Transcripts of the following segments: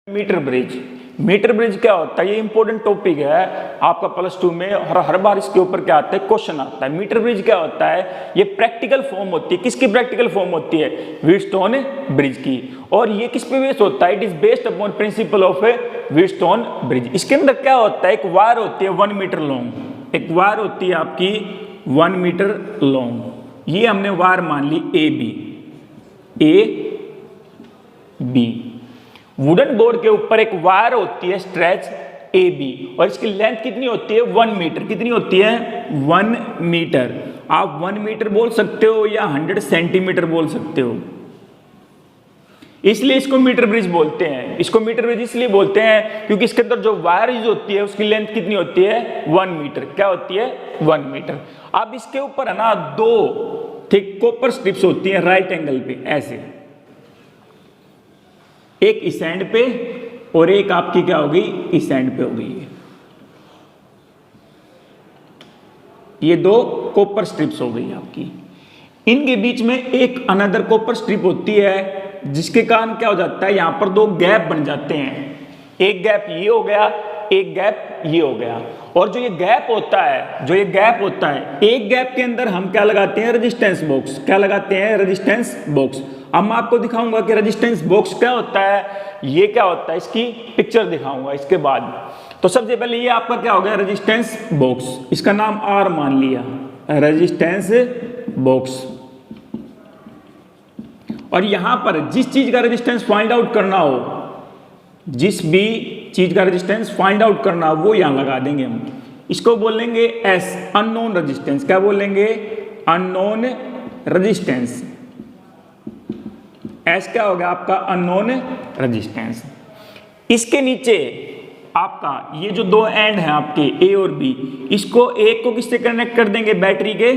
Metre bridge. Metre bridge क्या होता है, ये इंपॉर्टेंट टॉपिक है आपका +2 में, और हर बार इसके ऊपर क्या आता है, क्वेश्चन आता है। मीटर ब्रिज क्या होता है, ये प्रैक्टिकल फॉर्म होती है। किसकी प्रैक्टिकल फॉर्म होती है, व्हीटस्टोन ब्रिज की। और ये किस पे बेस्ड होता है, it is based upon principle of Wheatstone bridge. इसके अंदर क्या होता है, एक वायर होती है 1 मीटर लॉन्ग, एक वायर होती है आपकी 1 मीटर लॉन्ग। ये हमने वायर मान ली ए बी। वुडन बोर्ड के ऊपर एक वायर होती है स्ट्रेच AB, और इसकी लेंथ कितनी होती है, 1 मीटर। कितनी होती है, 1 मीटर। आप 1 मीटर बोल सकते हो या 100 सेंटीमीटर बोल सकते हो, इसलिए इसको मीटर ब्रिज बोलते हैं। इसको मीटर ब्रिज इसलिए बोलते हैं क्योंकि इसके अंदर जो वायर यूज होती है उसकी लेंथ कितनी होती है, 1 मीटर। क्या होती है, 1 मीटर। अब इसके ऊपर है ना 2 थिक कॉपर स्ट्रिप्स होती हैं राइट एंगल पे, ऐसे, एक इस एंड पे और एक आपकी क्या होगी, इस एंड पे हो गई। ये 2 कॉपर स्ट्रिप्स हो गई आपकी। इनके बीच में एक अनदर कॉपर स्ट्रिप होती है, जिसके कारण क्या हो जाता है, यहां पर 2 गैप बन जाते हैं। एक गैप ये हो गया, एक गैप ये हो गया। और जो ये गैप होता है, एक गैप के अंदर हम क्या लगाते हैं, रेजिस्टेंस बॉक्स। क्या लगाते हैं, रेजिस्टेंस बॉक्स। अब मैं आपको दिखाऊंगा कि रेजिस्टेंस बॉक्स क्या होता है, ये क्या होता है, इसकी पिक्चर दिखाऊंगा इसके बाद। तो सबसे पहले ये आपका क्या हो गया, रेजिस्टेंस बॉक्स। इसका नाम R मान लिया, रेजिस्टेंस बॉक्स। और यहां पर जिस चीज का रेजिस्टेंस फाइंड आउट करना हो, जिस भी चीज का रेजिस्टेंस फाइंड आउट करना हो, वो यहां लगा देंगे हम। इसको बोलेंगे S, अननोन रेजिस्टेंस। क्या बोलेंगे, अननोन रेजिस्टेंस। S क्या हो गया आपका, अननोन रेजिस्टेंस। इसके नीचे आपका ये जो 2 एंड हैं आपके A और B, इसको एक को किससे कनेक्ट कर देंगे, बैटरी के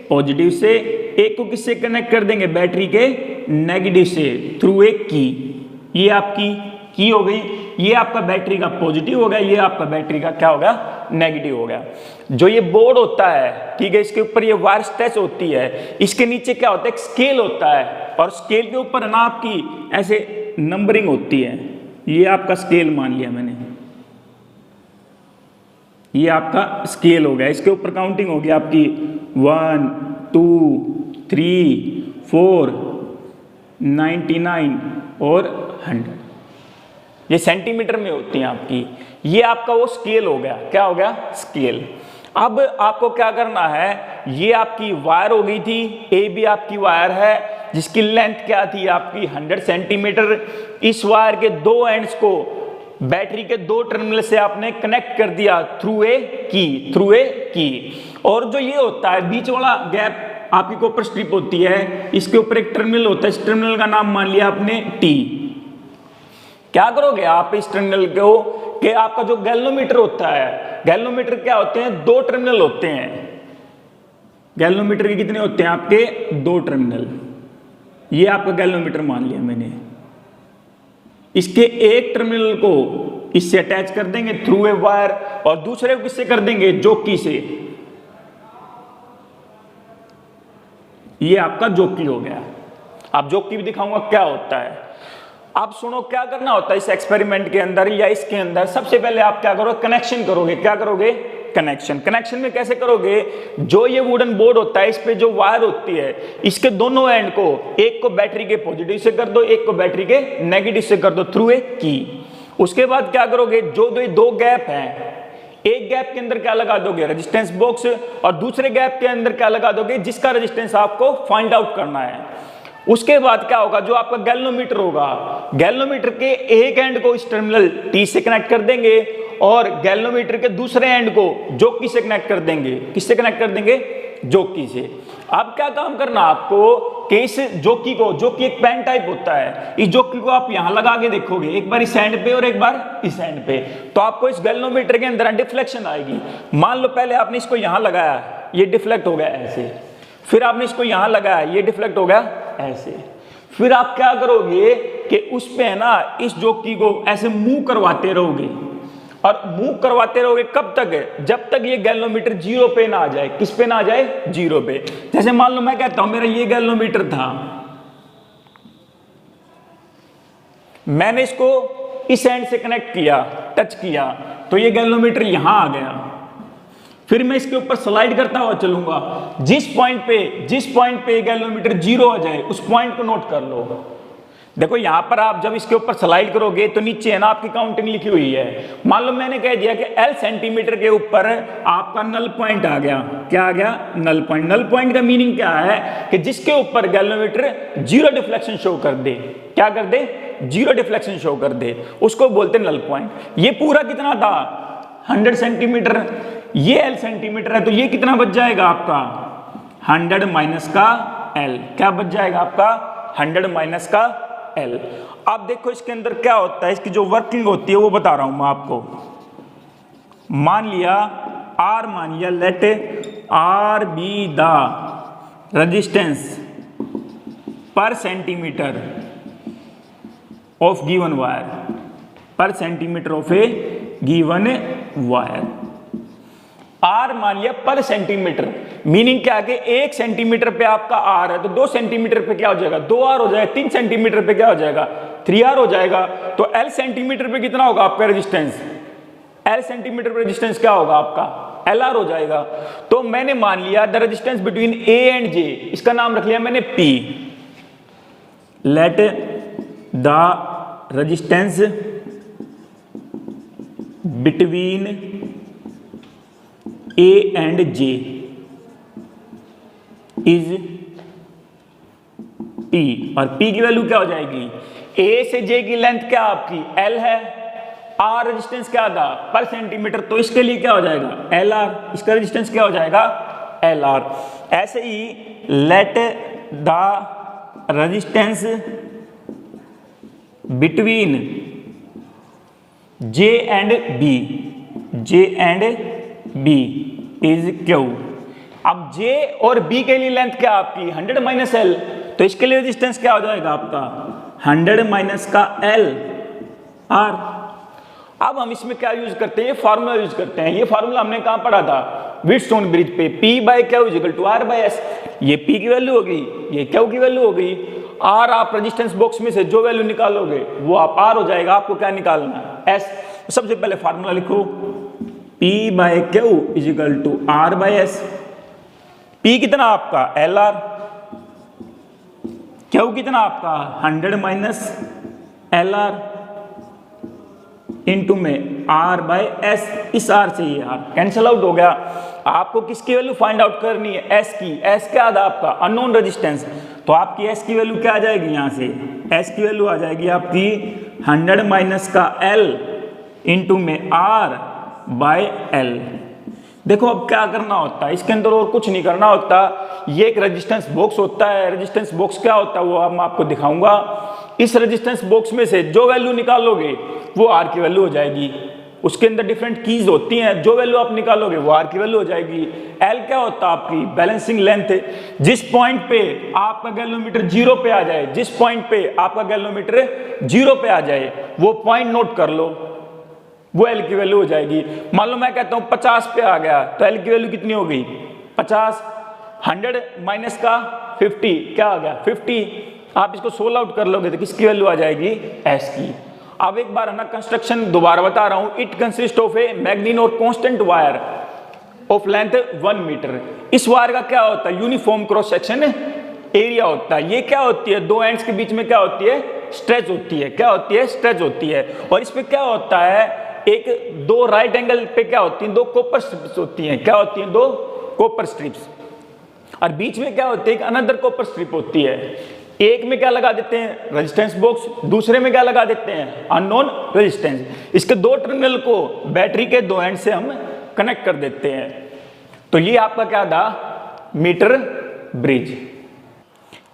पॉजिटिव से, एक को किससे कनेक्ट कर देंगे, बैटरी के नेगेटिव से, थ्रू एक की। ये आपकी की हो गई, ये आपका बैटरी का पॉजिटिव हो गया, ये आपका बैटरी का क्या हो गया, नेगेटिव हो गया। जो ये बोर्ड होता है, ठीक है, इसके ऊपर ये वायर स्ट्रेच होती है, इसके नीचे क्या होता है, एक स्केल होता है, और स्केल के ऊपर ना आपकी ऐसे नंबरिंग होती है। ये आपका स्केल मान लिया मैंने, ये आपका स्केल हो गया। इसके ऊपर काउंटिंग होगी आपकी 1 2 3 4 99 और 100। ये सेंटीमीटर में होती हैं आपकी। ये आपका वो स्केल हो गया, क्या हो गया, स्केल। अब आपको क्या करना है, ये आपकी वायर हो गई थी, AB आपकी वायर है, जिसकी लेंथ क्या थी आपकी 100 सेंटीमीटर। इस वायर के 2 एंड्स को बैटरी के 2 टर्मिनल से आपने कनेक्ट कर दिया थ्रू ए की। और जो ये होता है बीच वाला गैप, आपकी कॉपर स्ट्रिप होती है, इसके ऊपर एक टर्मिनल होता है, इस टर्मिनल का नाम मान लिया आपने T। क्या करोगे आप इस टर्मिनल को, कि आपका जो गैल्वेनोमीटर होता है, गैल्वेनोमीटर क्या होते हैं, 2 टर्मिनल होते हैं। गैल्वेनोमीटर के कितने होते हैं आपके, 2 टर्मिनल। ये आपका गैल्वेनोमीटर मान लिया मैंने। इसके एक टर्मिनल को इससे अटैच कर देंगे थ्रू ए वायर, और दूसरे को किससे कर देंगे, जॉकी से। ये आपका जॉकी हो गया। अब जॉकी भी दिखाऊंगा क्या होता है। आप सुनो, क्या करना होता है इस एक्सपेरिमेंट के अंदर या इसके अंदर। सबसे पहले आप क्या करोगे, कनेक्शन करोगे। क्या करोगे, कनेक्शन में कैसे करोगे, जो ये वुडन बोर्ड होता है, इस पे जो वायर होती है, इसके दोनों एंड को, एक को बैटरी के पॉजिटिव से कर दो, एक को बैटरी के नेगेटिव से कर दो थ्रू ए की। उसके बाद क्या करोगे, जो 2 गैप हैं, एक गैप के अंदर क्या लगा दोगे, रेजिस्टेंस बॉक्स, और दूसरे गैप के अंदर क्या लगा दोगे, जिसका रेजिस्टेंस आपको फाइंड आउट करना है। उसके बाद क्या होगा, जो आपका गैल्वेनोमीटर होगा, गैल्वेनोमीटर के एक एंड को इस टर्मिनल T से कनेक्ट कर देंगे, और गैल्वेनोमीटर के दूसरे एंड को जॉकी से कनेक्ट कर देंगे। किससे कनेक्ट कर देंगे, जॉकी से। अब क्या काम करना आपको, कि इस जॉकी को, जॉकी एक पेन टाइप होता है, इस जॉकी को आप यहां लगा के देखोगे, एक बार इस एंड पे और एक बार इस एंड पे, तो आपको इस गैल्वेनोमीटर के अंदर डिफ्लेक्शन आएगी। मान लो पहले आपने इसको यहां लगाया, ये डिफ्लेक्ट हो गया ऐसे, फिर आपने इसको यहां लगाया, ये डिफ्लेक्ट हो गया ऐसे। फिर आप क्या करोगे कि उस पे है ना, इस जॉकी को ऐसे मूव करवाते रहोगे, और मूव करवाते रहोगे कब तक, जब तक ये गैल्वेनोमीटर 0 पे ना आ जाए। किस पे ना आ जाए, 0 पे। जैसे मान लो मैं कहता हूं मेरा ये गैल्वेनोमीटर था, मैंने इसको इस एंड से कनेक्ट किया, टच किया, तो ये गैल्वेनोमीटर यहां आ गया। फिर मैं इसके ऊपर स्लाइड करता हुआ चलूंगा, जिस पॉइंट पे गैल्वेनोमीटर 0 आ जाए उस पॉइंट को नोट कर लो। देखो यहां पर आप जब इसके ऊपर स्लाइड करोगे तो नीचे है ना आपकी काउंटिंग लिखी हुई है। मान लो मैंने कह दिया कि L सेंटीमीटर के ऊपर आपका नल पॉइंट आ गया। क्या आ गया? Null point. नल पॉइंट का मीनिंग क्या है कि जिसके ऊपर गैल्वेनोमीटर 0 डिफ्लेक्शन शो कर दे। क्या कर दे? 0 डिफ्लेक्शन शो कर दे, उसको बोलते नल पॉइंट। ये पूरा कितना था? 100 सेंटीमीटर। ये L सेंटीमीटर है तो ये कितना बच जाएगा आपका? 100 माइनस का L। क्या बच जाएगा आपका? 100 माइनस का L। अब देखो इसके अंदर क्या होता है, इसकी जो वर्किंग होती है वो बता रहा हूं मैं आपको। मान लिया let R be the resistance per centimetre of given wire, per centimetre of a given wire. R मान लिया पर सेंटीमीटर, मीनिंग क्या है कि 1 सेंटीमीटर पे आपका R है तो 2 सेंटीमीटर पे क्या हो जाएगा? 2R हो जाएगा। 3 सेंटीमीटर पे क्या हो जाएगा? 3R हो जाएगा। तो L सेंटीमीटर पे कितना होगा आपका रेजिस्टेंस? L सेंटीमीटर पे रेजिस्टेंस क्या होगा आपका? LR हो जाएगा। तो मैंने मान लिया the resistance between A and J, इसका नाम रख लिया मैंने P। Late the resistance between A and J is P, और P की वैल्यू क्या हो जाएगी? A से J की लेंथ क्या आपकी? L है। R रेजिस्टेंस क्या था? पर सेंटीमीटर, तो इसके लिए क्या हो जाएगा? LR। इसका रेजिस्टेंस क्या हो जाएगा? LR। ऐसे ही let the resistance between J and B is Q। अब J और B के लिए लेंथ क्या आपकी? 100 माइनस L, तो इसके लिए रेजिस्टेंस क्या हो जाएगा आपका? 100 माइनस का L R। अब हम इसमें क्या यूज करते हैं? ये फार्मूला यूज करते हैं। ये फार्मूला हमने कहां पढ़ा था? व्हीटस्टोन ब्रिज पे। P by Q equal to R by S। ये P की वैल्यू हो गई, ये Q की वैल्यू हो गई। R आप रेजिस्टेंस बॉक्स में से जो वैल्यू निकालोगे वो आप R हो जाएगा। आपको क्या निकालना है? S। सबसे पहले फार्मूला लिखो, P by Q is equal to R by S। P कितना आपका? LR। Q कितना आपका? 100 माइनस LR इंटू में R बाय S। इस R से ये R कैंसिल आउट हो गया। आपको किसकी वैल्यू फाइंड आउट करनी है? S की। S क्या था आपका? Unknown resistance. तो आपकी S की वैल्यू क्या आ जाएगी? यहां से S की वैल्यू आ जाएगी आपकी 100 माइनस का L इंटू में R बाय L। देखो अब क्या करना होता है इसके अंदर, और कुछ नहीं करना होता। ये एक रेजिस्टेंस बॉक्स होता है। रेजिस्टेंस बॉक्स क्या होता है वो अब मैं आपको दिखाऊंगा। इस रेजिस्टेंस बॉक्स में से जो वैल्यू निकालोगे वो R की वैल्यू हो जाएगी। उसके अंदर डिफरेंट कीज होती हैं, जो वैल्यू आप निकालोगे वो R की वैल्यू हो जाएगी। L क्या होता है आपकी? Balancing length. जिस पॉइंट पे आपका गैल्वेनोमीटर 0 पे आ जाए, जिस पॉइंट पे आपका गैल्वेनोमीटर 0 पे आ जाए वो पॉइंट नोट कर लो, वो L की वैल्यू हो जाएगी। मान लो मैं कहता हूं 50 पे आ गया तो L की वैल्यू कितनी हो गई? 50। 100 माइनस का 50 क्या आ गया? 50। आप इसको सोल्व आउट कर लोगे तो किसकी वैल्यू आ जाएगी? S की। अब एक बार है ना कंस्ट्रक्शन दोबारा बता रहा हूं। It consist of a manganin और constantan wire of length 1 metre. इस वायर का क्या होता है? यूनिफॉर्म क्रॉस सेक्शन एरिया होता है। ये क्या होती है? दो एंड्स के बीच में क्या होती है? स्ट्रेच होती है। क्या होती है? स्ट्रेच होती है। और इसमें क्या होता है? एक दो राइट एंगल पे क्या होती है? दो कॉपर स्ट्रिप्स होती हैं। क्या होती हैं? दो कॉपर स्ट्रिप्स। और बीच में क्या होती है? एक अनदर कॉपर स्ट्रिप होती है। एक में क्या लगा देते हैं? Resistance box. दूसरे में क्या लगा देते हैं? Unknown resistance. इसके दो टर्मिनल को बैटरी के दो एंड से हम कनेक्ट कर देते हैं। तो ये आपका क्या था? Metre bridge.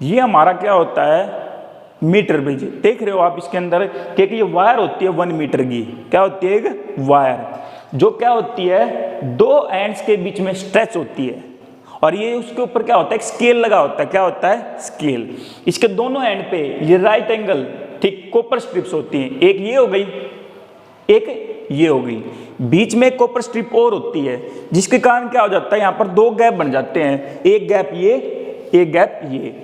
ये हमारा क्या होता है? Metre bridge. देख रहे हो आप इसके अंदर क्योंकि ये वायर होती है 1 मीटर की। क्या होती है? एक वायर जो क्या होती है? दो एंड्स के बीच में स्ट्रेच होती है। और ये उसके ऊपर क्या होता है? एक स्केल लगा होता है। क्या होता है? स्केल। इसके दोनों एंड पे ये राइट एंगल ठीक कॉपर स्ट्रिप्स होती हैं। एक ये हो गई, एक ये हो गई। बीच में एक कॉपर स्ट्रिप और होती है जिसके कारण क्या हो जाता है? यहाँ पर दो गैप बन जाते हैं। एक गैप ये, एक गैप ये।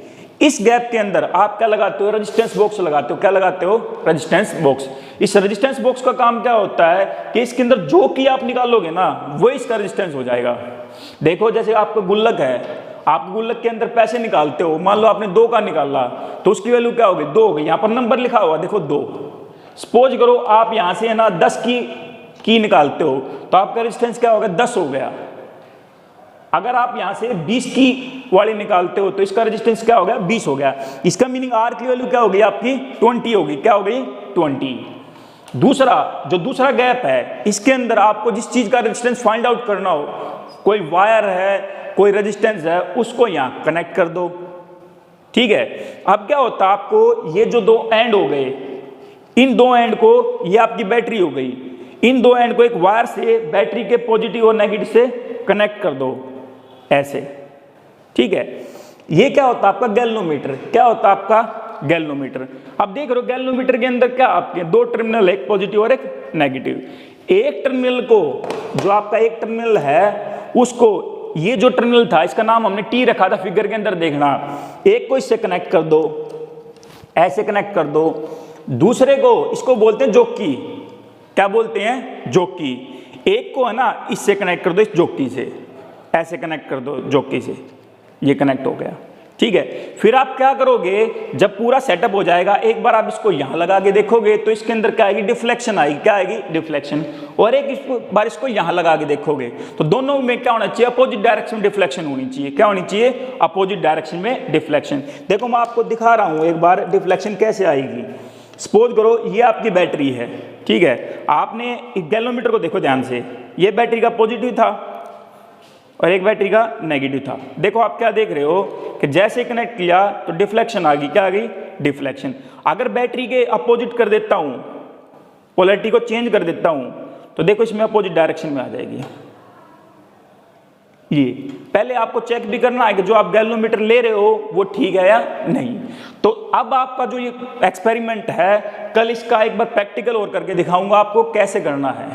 इस गैप के अंदर आप क्या लगाते हो, रेजिस्टेंस बॉक्स लगाते हो। क्या लगाते हो, रेजिस्टेंस बॉक्स। इस रेजिस्टेंस बॉक्स का काम क्या होता है कि इसके अंदर जो की आप निकालोगे ना वो इसका रेजिस्टेंस हो जाएगा। देखो जैसे आपका गुल्लक है, आप गुल्लक के अंदर पैसे निकालते हो, मान लो आपने 2 का निकाला तो उसकी वैल्यू क्या होगी, 2 होगी। यहाँ पर नंबर लिखा हुआ देखो 2। सपोज करो आप यहाँ से है ना 10 की निकालते हो तो आपका रेजिस्टेंस क्या होगा, 10 हो गया। अगर आप यहां से 20 की वाली निकालते हो तो इसका रेजिस्टेंस क्या हो गया, 20 हो गया। इसका मीनिंग आर की वैल्यू क्या होगी आपकी, 20 होगी। क्या हो गई, 20। दूसरा गैप है, इसके अंदर आपको जिस चीज का रेजिस्टेंस फाइंड आउट करना हो, कोई वायर है, कोई रेजिस्टेंस है, उसको यहां कनेक्ट कर दो। ठीक है, अब क्या होता है, आपको ये जो 2 एंड हो गए, इन 2 एंड को, ये आपकी बैटरी हो गई, इन 2 एंड को एक वायर से बैटरी के पॉजिटिव और नेगेटिव से कनेक्ट कर दो ऐसे। ठीक है, ये क्या होता है आपका गैल्वेनोमीटर। क्या होता है आपका गैल्वेनोमीटर। अब देख रहे हो गैल्वेनोमीटर के अंदर क्या आपके 2 टर्मिनल, एक पॉजिटिव और एक नेगेटिव। एक टर्मिनल को, जो आपका एक टर्मिनल है उसको, ये जो टर्मिनल था इसका नाम हमने टी रखा था, फिगर के अंदर देखना। एक को इससे कनेक्ट कर दो, ऐसे कनेक्ट कर दो। दूसरे को, इसको बोलते हैं जोकी। क्या बोलते हैं, जोकी। एक को है ना इससे कनेक्ट कर दो, इस जोकी से ऐसे कनेक्ट कर दो, जोकी से, ये कनेक्ट हो गया। ठीक है, फिर आप क्या करोगे, जब पूरा सेटअप हो जाएगा एक बार आप इसको यहां लगा के देखोगे तो इसके अंदर क्या आएगी, डिफ्लेक्शन आएगी। क्या आएगी, डिफ्लेक्शन। और एक बार इसको यहां लगा के देखोगे तो दोनों में क्या होना चाहिए, अपोजिट डायरेक्शन में डिफ्लेक्शन होनी चाहिए। क्या होनी चाहिए, अपोजिट डायरेक्शन में डिफ्लेक्शन। देखो मैं आपको दिखा रहा हूं एक बार डिफ्लेक्शन कैसे आएगी। सपोज करो ये आपकी बैटरी है, ठीक है, आपने गैल्वेनोमीटर को देखो ध्यान से, ये बैटरी का पॉजिटिव था और एक बैटरी का नेगेटिव था। देखो आप क्या देख रहे हो कि जैसे कनेक्ट किया तो डिफ्लेक्शन आ गई। क्या आ गई, डिफ्लेक्शन। अगर बैटरी के अपोजिट कर देता हूं, पोलैरिटी को चेंज कर देता हूं, तो देखो इसमें अपोजिट डायरेक्शन में आ जाएगी। ये पहले आपको चेक भी करना है कि जो आप गैल्वेनोमीटर ले रहे हो वो ठीक है या नहीं। तो अब आपका जो ये एक्सपेरिमेंट है, कल इसका एक बार प्रैक्टिकल और करके दिखाऊंगा आपको कैसे करना है।